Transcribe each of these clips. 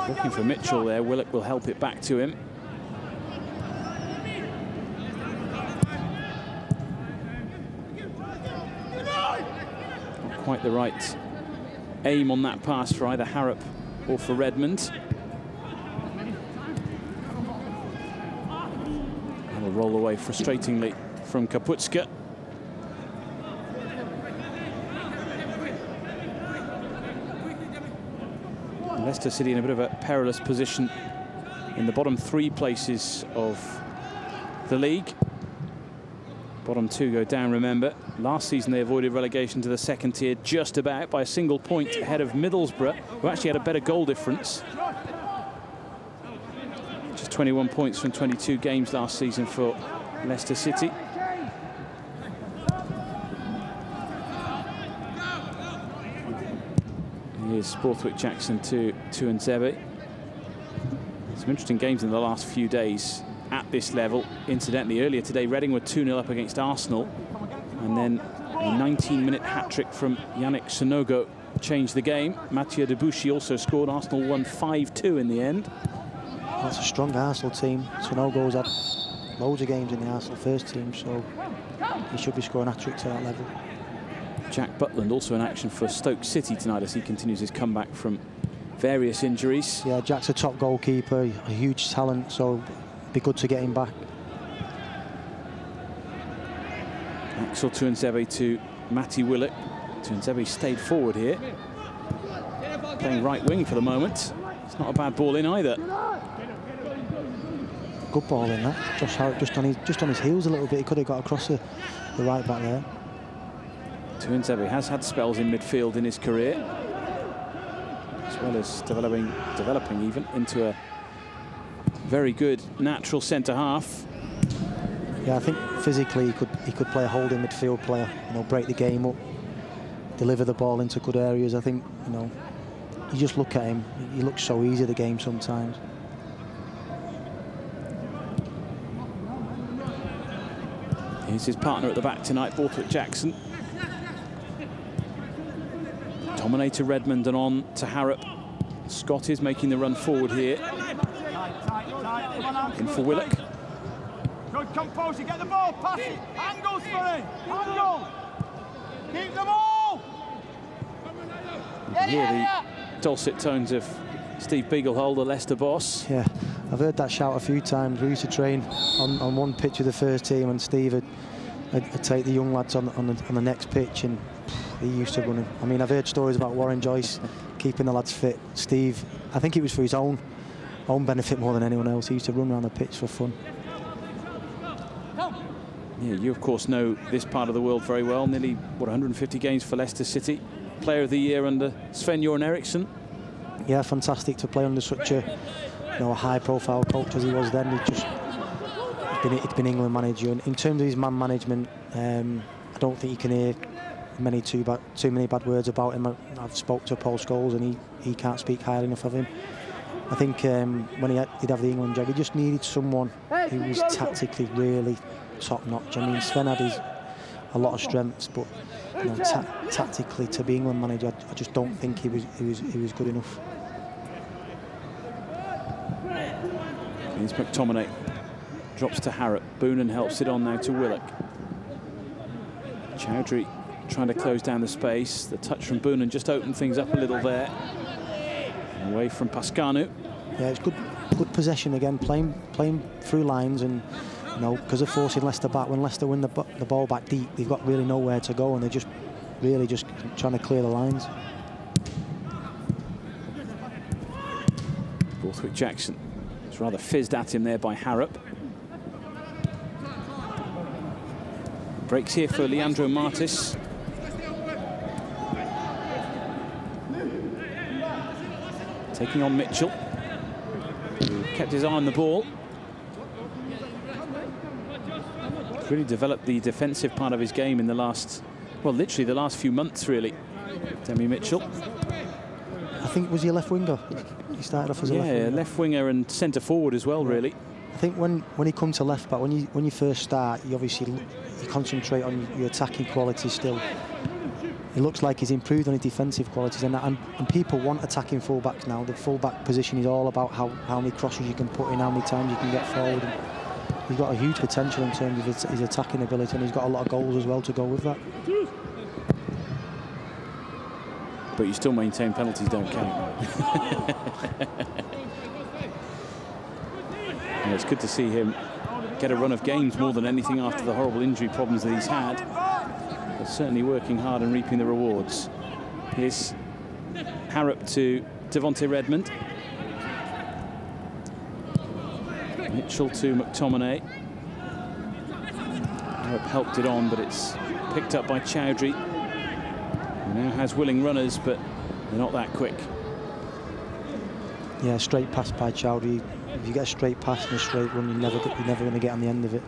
Looking for Mitchell there. Willock will help it back to him. Not quite the right aim on that pass for either Harrop or for Redmond. That'll roll away frustratingly from Kaputska. Leicester City in a bit of a perilous position in the bottom 3 places of the league. Bottom 2 go down, remember. Last season they avoided relegation to the 2nd tier just about by a single point ahead of Middlesbrough, who actually had a better goal difference. Just 21 points from 22 games last season for Leicester City. Here's Borthwick Jackson to Nzebe. Some interesting games in the last few days at this level. Incidentally, earlier today, Reading were 2-0 up against Arsenal. And then a 19-minute hat-trick from Yannick Sonogo changed the game. Mathieu Debuchy also scored. Arsenal won 5-2 in the end. That's a strong Arsenal team. Sonogo's had loads of games in the Arsenal first team, so he should be scoring hat-tricks at that level. Jack Butland also in action for Stoke City tonight as he continues his comeback from various injuries. Yeah, Jack's a top goalkeeper, a huge talent, so it'd be good to get him back. Axel Tuanzebe to Matty Willock. Tuanzebe stayed forward here, playing right wing for the moment. It's not a bad ball in either. Good ball in that. Josh Harrop just on his heels a little bit. He could have got across the right back there. Tuanzebe has had spells in midfield in his career, as well as developing even into a very good natural centre half. Yeah, I think physically he could play a holding midfield player. You know, break the game up, deliver the ball into good areas. I think, you know, you just look at him. He looks so easy the game sometimes. Here's his partner at the back tonight, Borthwick Jackson. Dominate to Redmond and on to Harrop. Scott is making the run forward here. In for Willock. Good composure, get the ball, pass it. Angles for it, angle. Keep the ball. You can hear the dulcet tones of Steve Beaglehole, the Leicester boss. Yeah, I've heard that shout a few times. We used to train on one pitch of the first team, and Steve would take the young lads on the next pitch, and he used to run him. I mean, I've heard stories about Warren Joyce keeping the lads fit. Steve, I think it was for his own benefit more than anyone else. He used to run around the pitch for fun. Yeah, you of course know this part of the world very well. Nearly, 150 games for Leicester City. Player of the year under Sven-Göran Eriksson. Yeah, fantastic to play under such a high-profile coach as he was then. He'd been England manager, and in terms of his man management, I don't think you can hear too many bad words about him. I've spoke to Paul Scholes, and he can't speak highly enough of him. I think when he'd have the England job, he just needed someone who was tactically really top-notch. I mean, Sven had a lot of strengths, but tactically to be England manager, I just don't think he was good enough. Here's McTominay. Drops to Harrop. Boonen helps it on now to Willock. Chowdhury trying to close down the space. The touch from Boonen just opened things up a little there. Away from Pascanu. Yeah, it's good possession again, playing through lines, and because they're forcing Leicester back. When Leicester win the ball back deep, they've got really nowhere to go, and they're just really trying to clear the lines. Borthwick Jackson. It's rather fizzed at him there by Harrop. Breaks here for Leandro Martis. Taking on Mitchell, who kept his eye on the ball. Really developed the defensive part of his game in the literally the last few months, really. Demi Mitchell. I think, was he a left winger? He started off as a left winger. Yeah, left winger and centre forward as well, really. I think when he comes to left back, when you first start, you concentrate on your attacking quality still. It looks like he's improved on his defensive qualities, and people want attacking fullbacks now. The fullback position is all about how many crosses you can put in, how many times you can get forward. And he's got a huge potential in terms of his attacking ability, and he's got a lot of goals as well to go with that. But you still maintain penalties don't count. And it's good to see him get a run of games more than anything after the horrible injury problems that he's had. But certainly working hard and reaping the rewards. Here's Harrop to Devonte Redmond. Mitchell to McTominay. Harrop helped it on, but it's picked up by Chowdhury. He now has willing runners, but they're not that quick. Yeah, straight pass by Chowdhury. If you get a straight pass and a straight run, you're never going to get on the end of it.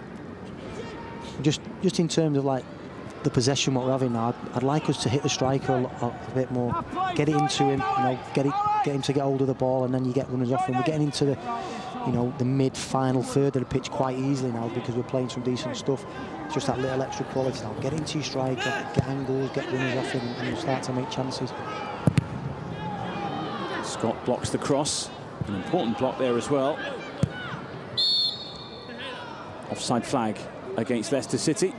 Just in terms of like the possession what we're having now, I'd like us to hit the striker a bit more, get it into him, get him to get hold of the ball, and then you get runners off him. We're getting into the the mid-final third of the pitch quite easily now because we're playing some decent stuff. It's just that little extra quality now. Get into your striker, get angles, get runners off him, and you'll start to make chances. Scott blocks the cross. An important block there as well. Offside flag against Leicester City.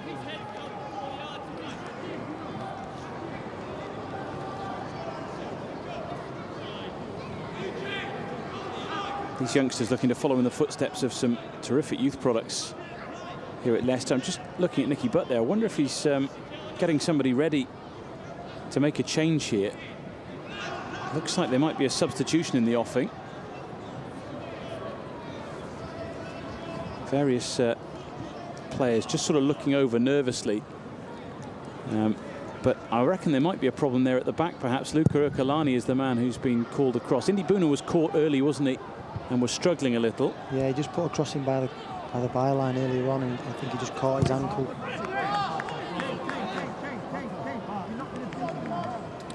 These youngsters looking to follow in the footsteps of some terrific youth products here at Leicester. I'm just looking at Nicky Butt there. I wonder if he's getting somebody ready to make a change here. Looks like there might be a substitution in the offing. Various players just sort of looking over nervously. But I reckon there might be a problem there at the back, perhaps. Luca Ercolani is the man who's been called across. Indy Buna was caught early, wasn't he? And was struggling a little. Yeah, he just put a cross in by the byline earlier on, and I think he just caught his ankle.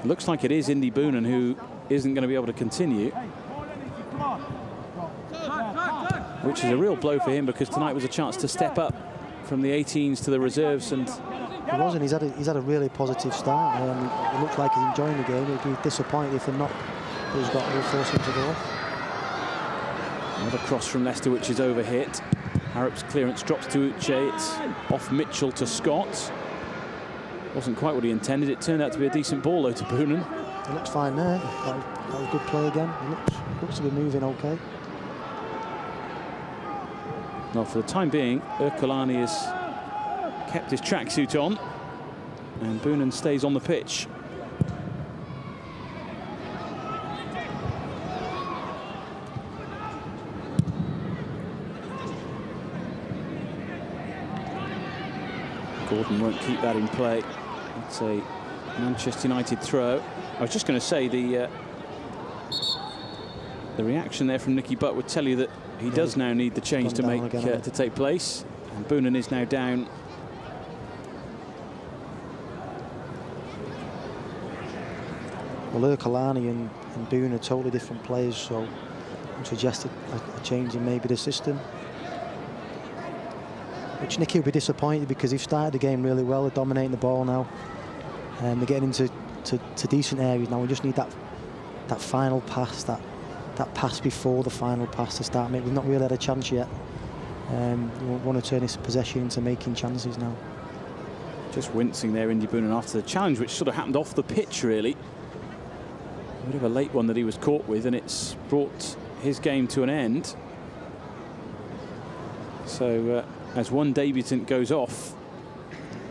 Looks like it is Indy Boonen who isn't going to be able to continue. Which is a real blow for him, because tonight was a chance to step up from the 18s to the reserves. And he wasn't. He's had a really positive start. It looks like he's enjoying the game. He'd be disappointed if they're not. He's got to force him to go off. Another cross from Leicester, which is overhit. Harrop's clearance drops to Uche. It's off Mitchell to Scott. Wasn't quite what he intended. It turned out to be a decent ball, though, to Boonen. He looks fine there. That was good play again. He looks to be moving okay. Well, for the time being, Ercolani has kept his tracksuit on, and Boonen stays on the pitch. Gordon won't keep that in play. It's a Manchester United throw. I was just going to say the reaction there from Nicky Butt would tell you that he does now need the change to take place. And Boonen is now down. Well, Ercolani and Boonen are totally different players, so I'm suggesting a change in maybe the system. Which Nicky will be disappointed, because they've started the game really well. They're dominating the ball now, and they're getting into decent areas now. We just need that final pass, that pass before the final pass to start making. We've not really had a chance yet. We want to turn this possession into making chances now. Just wincing there, Indy Boonen, after the challenge, which sort of happened off the pitch, really. A bit of a late one that he was caught with, and it's brought his game to an end. So as one debutant goes off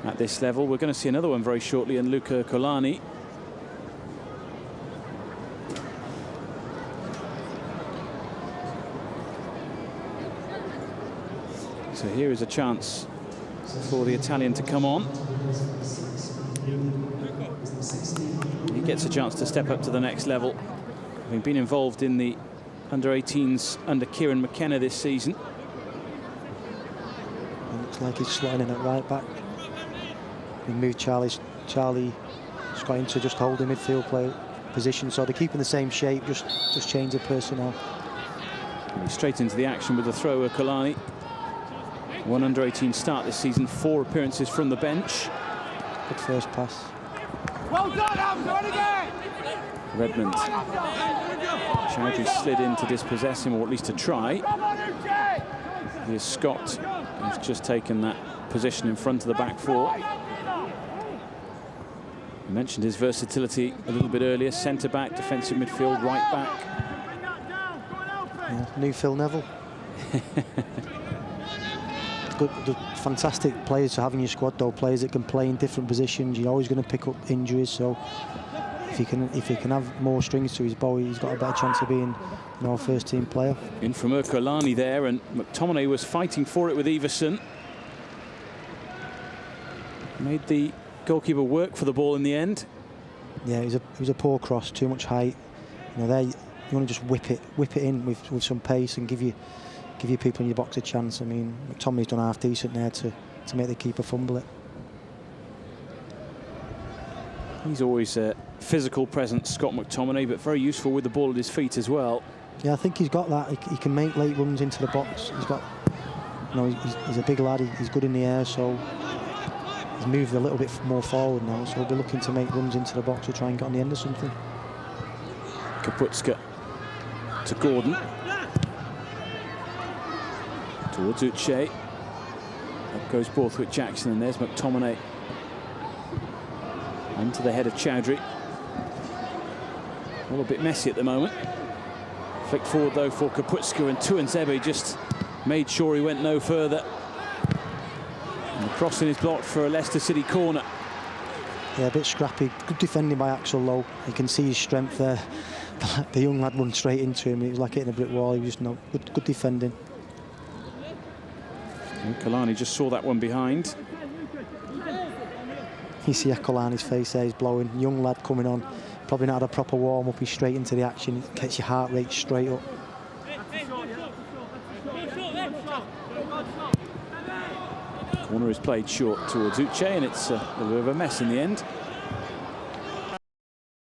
at this level, we're going to see another one very shortly, and Luca Ercolani. So here is a chance for the Italian to come on. He gets a chance to step up to the next level, having been involved in the under-18s under Kieran McKenna this season. Looks like he's slotting in at right back. He moved Charlie Scott into just holding midfield play position, so they're keeping the same shape, just change the personnel. Straight into the action with the throw, Ercolani. One under-18 start this season, 4 appearances from the bench. Good first pass. Well done, Hamza, and again! Redmond. Chowdhury slid in to dispossess him, or at least to try. Here's Scott, who's just taken that position in front of the back four. I mentioned his versatility a little bit earlier. Centre-back, defensive midfield, right-back. Yeah, new Phil Neville. Good, fantastic players to have in your squad, though. Players that can play in different positions. You're always going to pick up injuries, so if he can have more strings to his bow, he's got a better chance of being, you know, a first-team player. In from Erkolani there, and McTominay was fighting for it with Everson. Made the goalkeeper work for the ball in the end. Yeah, it was a poor cross, too much height. You know, there you want to just whip it in with some pace and give you people in your box a chance. I mean, McTominay's done half decent there to make the keeper fumble it. He's always a physical presence, Scott McTominay, but very useful with the ball at his feet as well. Yeah, I think he's got that. He can make late runs into the box. He's got, you know, he's a big lad. He's good in the air, so he's moved a little bit more forward now. So he'll be looking to make runs into the box to try and get on the end of something. Kaputska to Gordon. Towards Uche. Up goes Borthwick Jackson, and there's McTominay. Onto the head of Chowdhury. All a bit messy at the moment. Flicked forward though for Kaputska, and Tuanzebe just made sure he went no further. And the crossing is blocked for a Leicester City corner. Yeah, a bit scrappy. Good defending by Axel Lowe. You can see his strength there. The young lad run straight into him. It was like hitting a brick wall. He was just good defending. And Kalani just saw that one behind. You see Ekolani's face there, he's blowing. Young lad coming on, probably not had a proper warm-up, he's straight into the action. It gets your heart rate straight up. Corner is played short towards Uche, and it's a little bit of a mess in the end.